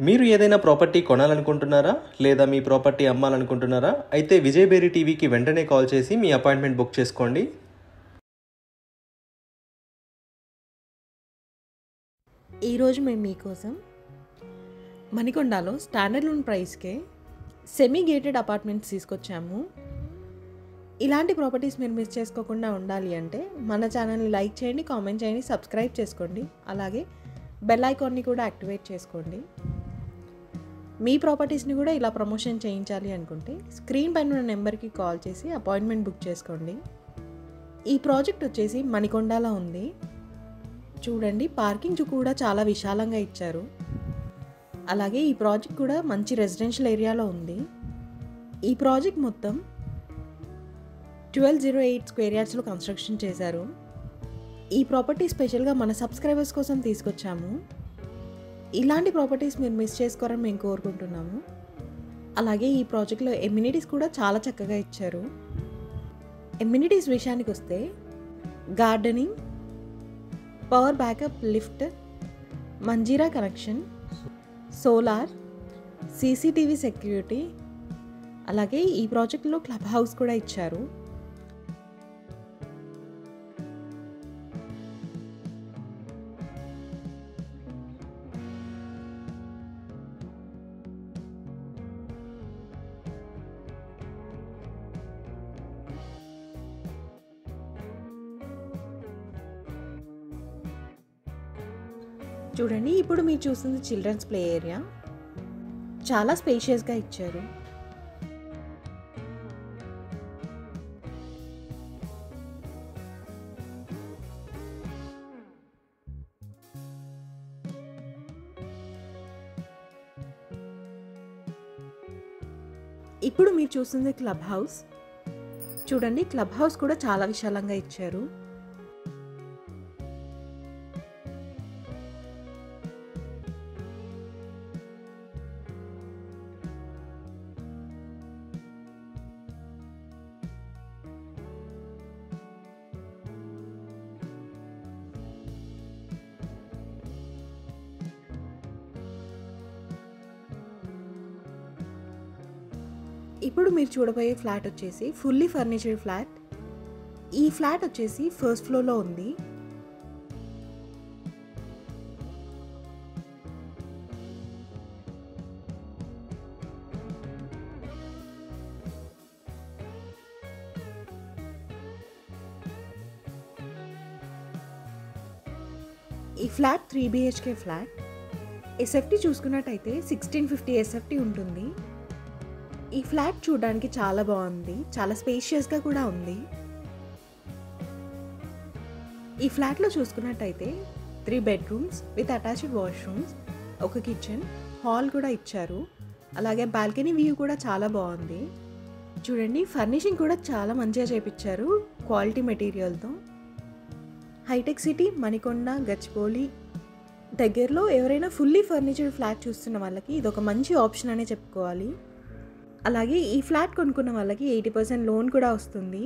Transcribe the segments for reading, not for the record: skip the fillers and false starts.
మీరు ఏదైనా ప్రాపర్టీ కొనాలనుకుంటున్నారా లేదా మీ ప్రాపర్టీ అమ్మాలనుకుంటున్నారా? అయితే విజయ్ బేరి టీవీకి వెంటనే కాల్ చేసి మీ అపాయింట్మెంట్ బుక్ చేసుకోండి. ఈరోజు మేము మీకోసం మణికొండలో స్టాండర్డ్ లోన్ ప్రైస్కే సెమీ గేటెడ్ అపార్ట్మెంట్స్ తీసుకొచ్చాము. ఇలాంటి ప్రాపర్టీస్ మీరు మిస్ చేసుకోకుండా ఉండాలి అంటే మన ఛానల్ని లైక్ చేయండి, కామెంట్ చేయండి, సబ్స్క్రైబ్ చేసుకోండి. అలాగే బెల్ ఐకాన్ని కూడా యాక్టివేట్ చేసుకోండి. మీ ప్రాపర్టీస్ని కూడా ఇలా ప్రమోషన్ చేయించాలి అనుకుంటే స్క్రీన్ పైన ఉన్న నెంబర్కి కాల్ చేసి అపాయింట్మెంట్ బుక్ చేసుకోండి. ఈ ప్రాజెక్ట్ వచ్చేసి మణికొండలో ఉంది. చూడండి, పార్కింగ్ కూడా చాలా విశాలంగా ఇచ్చారు. అలాగే ఈ ప్రాజెక్ట్ కూడా మంచి రెసిడెన్షియల్ ఏరియాలో ఉంది. ఈ ప్రాజెక్ట్ మొత్తం 1208 స్క్వేర్ యార్డ్స్లో కన్స్ట్రక్షన్ చేశారు. ఈ ప్రాపర్టీ స్పెషల్గా మన సబ్స్క్రైబర్స్ కోసం తీసుకొచ్చాము. ఇలాంటి ప్రాపర్టీస్ మీరు మిస్ చేసుకోరని మేము కోరుకుంటున్నాము. అలాగే ఈ ప్రాజెక్ట్లో ఎమ్యూనిటీస్ కూడా చాలా చక్కగా ఇచ్చారు. ఎమ్యూనిటీస్ విషయానికి వస్తే gardening, power backup lift, Manjeera connection, solar, CCTV security, అలాగే ఈ ప్రాజెక్ట్లో క్లబ్ హౌస్ కూడా ఇచ్చారు. చూడండి, ఇప్పుడు మీరు చూస్తుంది చిల్డ్రన్స్ ప్లే ఏరియా. చాలా స్పేషియస్గా ఇచ్చారు. ఇప్పుడు మీరు చూస్తుంది క్లబ్ హౌస్. చూడండి, క్లబ్ హౌస్ కూడా చాలా విశాలంగా ఇచ్చారు. ఇప్పుడు మీరు చూడబోయే ఫ్లాట్ వచ్చేసి ఫుల్లీ ఫర్నిచర్డ్ ఫ్లాట్. ఈ ఫ్లాట్ వచ్చేసి ఫస్ట్ ఫ్లోర్లో ఉంది. ఈ ఫ్లాట్ 3 BHK ఫ్లాట్. ఎస్ఎఫ్టీ చూసుకున్నట్టయితే 1650 ఎస్ఎఫ్టీ ఉంటుంది. ఈ ఫ్లాట్ చూడడానికి చాలా బాగుంది, చాలా స్పేషియస్గా కూడా ఉంది. ఈ ఫ్లాట్లో చూసుకున్నట్టయితే 3 బెడ్రూమ్స్ విత్ అటాచ్డ్ వాష్రూమ్స్, ఒక కిచెన్, హాల్ కూడా ఇచ్చారు. అలాగే బాల్కనీ వ్యూ కూడా చాలా బాగుంది. చూడండి, ఫర్నిషింగ్ కూడా చాలా మంచిగా చేపించారు క్వాలిటీ మెటీరియల్తో. హైటెక్ సిటీ, మణికొండ, గచ్చిబౌలి దగ్గరలో ఎవరైనా ఫుల్లీ ఫర్నిచర్డ్ ఫ్లాట్ చూస్తున్న వాళ్ళకి ఇది ఒక మంచి ఆప్షన్ అనే చెప్పుకోవాలి. అలాగే ఈ ఫ్లాట్ కొనుక్కున్న వాళ్ళకి 80% లోన్ కూడా వస్తుంది.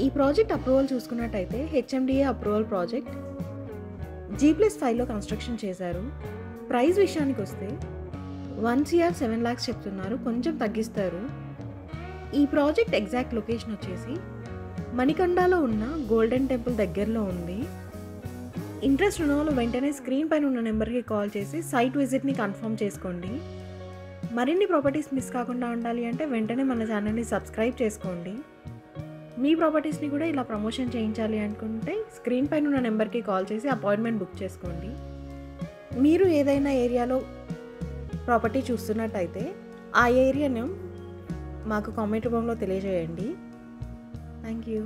ఈ ప్రాజెక్ట్ అప్రూవల్ చూసుకున్నట్టయితే హెచ్ఎండిఏ అప్రూవల్ ప్రాజెక్ట్ G+5లో కన్స్ట్రక్షన్ చేశారు. ప్రైస్ విషయానికి వస్తే 1 CR 7 lakhs చెప్తున్నారు, కొంచెం తగ్గిస్తారు. ఈ ప్రాజెక్ట్ ఎగ్జాక్ట్ లొకేషన్ వచ్చేసి మణికొండలో ఉన్న గోల్డెన్ టెంపుల్ దగ్గరలో ఉంది. ఇంట్రెస్ట్ ఉన్న వాళ్ళు వెంటనే స్క్రీన్ పైన ఉన్న నెంబర్కి కాల్ చేసి సైట్ విజిట్ని కన్ఫర్మ్ చేసుకోండి. మరిన్ని ప్రాపర్టీస్ మిస్ కాకుండా ఉండాలి అంటే వెంటనే మన ఛానల్ని సబ్స్క్రైబ్ చేసుకోండి. మీ ప్రాపర్టీస్ని కూడా ఇలా ప్రమోషన్ చేయించాలి అనుకుంటే స్క్రీన్ పైన ఉన్న నెంబర్కి కాల్ చేసి అపాయింట్మెంట్ బుక్ చేసుకోండి. మీరు ఏదైనా ఏరియాలో ప్రాపర్టీ చూస్తున్నట్టయితే ఆ ఏరియాను మాకు కామెంట్ రూపంలో తెలియజేయండి. Thank you.